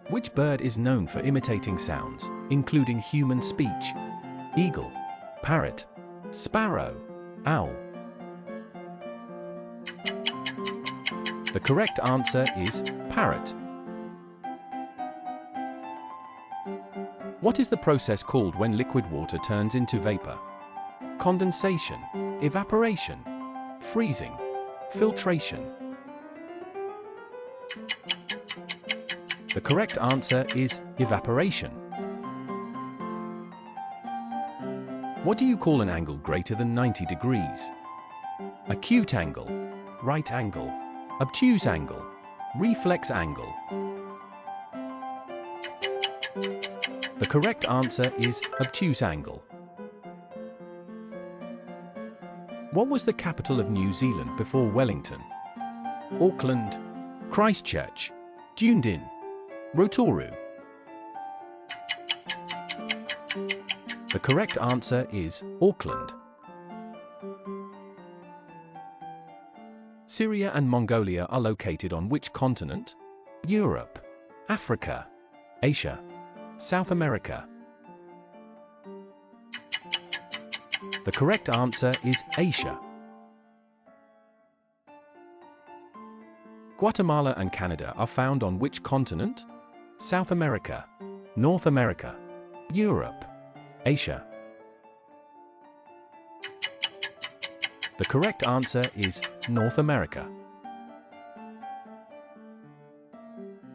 Which bird is known for imitating sounds, including human speech? Eagle, parrot, sparrow, owl. The correct answer is parrot. What is the process called when liquid water turns into vapor? Condensation, evaporation, freezing, filtration. The correct answer is evaporation. What do you call an angle greater than 90 degrees? Acute angle, right angle, obtuse angle, reflex angle. The correct answer is obtuse angle. What was the capital of New Zealand before Wellington? Auckland, Christchurch, Dunedin, Rotorua. The correct answer is Auckland. Syria and Mongolia are located on which continent? Europe, Africa, Asia, South America. The correct answer is Asia. Guatemala and Canada are found on which continent? South America, North America, Europe, Asia. The correct answer is North America.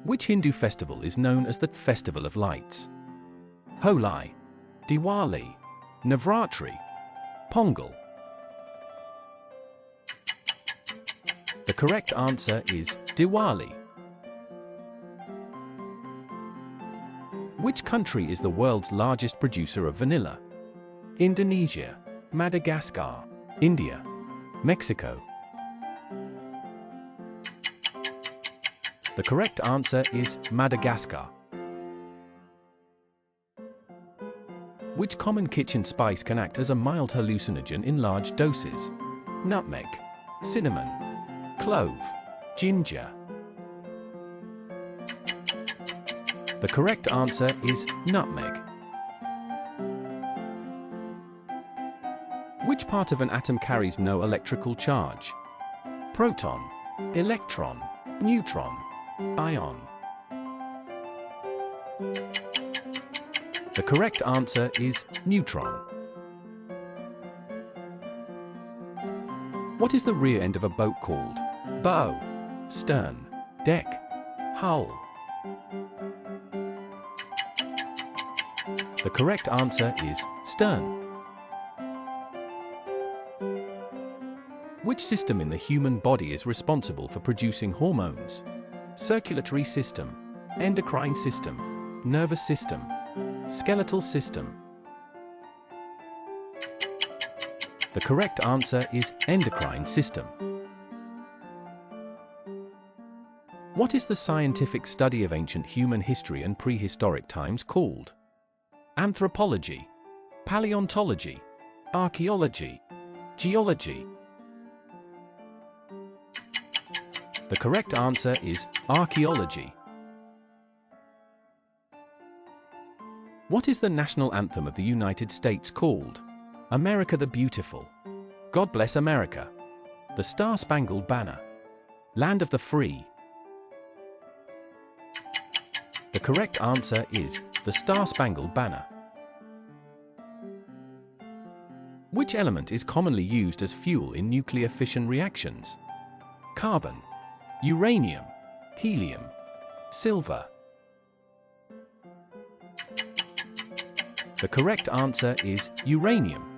Which Hindu festival is known as the Festival of Lights? Holi, Diwali, Navratri, Pongal. The correct answer is Diwali. Which country is the world's largest producer of vanilla? Indonesia, Madagascar, India, Mexico. The correct answer is Madagascar. Which common kitchen spice can act as a mild hallucinogen in large doses? Nutmeg, cinnamon, clove, ginger. The correct answer is nutmeg. Which part of an atom carries no electrical charge? Proton, electron, neutron, ion. The correct answer is neutron. What is the rear end of a boat called? Bow, stern, deck, hull. The correct answer is stern. Which system in the human body is responsible for producing hormones? Circulatory system, endocrine system, nervous system, skeletal system. The correct answer is endocrine system. What is the scientific study of ancient human history and prehistoric times called? Anthropology, paleontology, archaeology, geology. The correct answer is archaeology. What is the national anthem of the United States called? America the Beautiful, God Bless America, the Star-Spangled Banner, Land of the Free. The correct answer is the Star-Spangled Banner. Which element is commonly used as fuel in nuclear fission reactions? Carbon, uranium, helium, silver. The correct answer is uranium.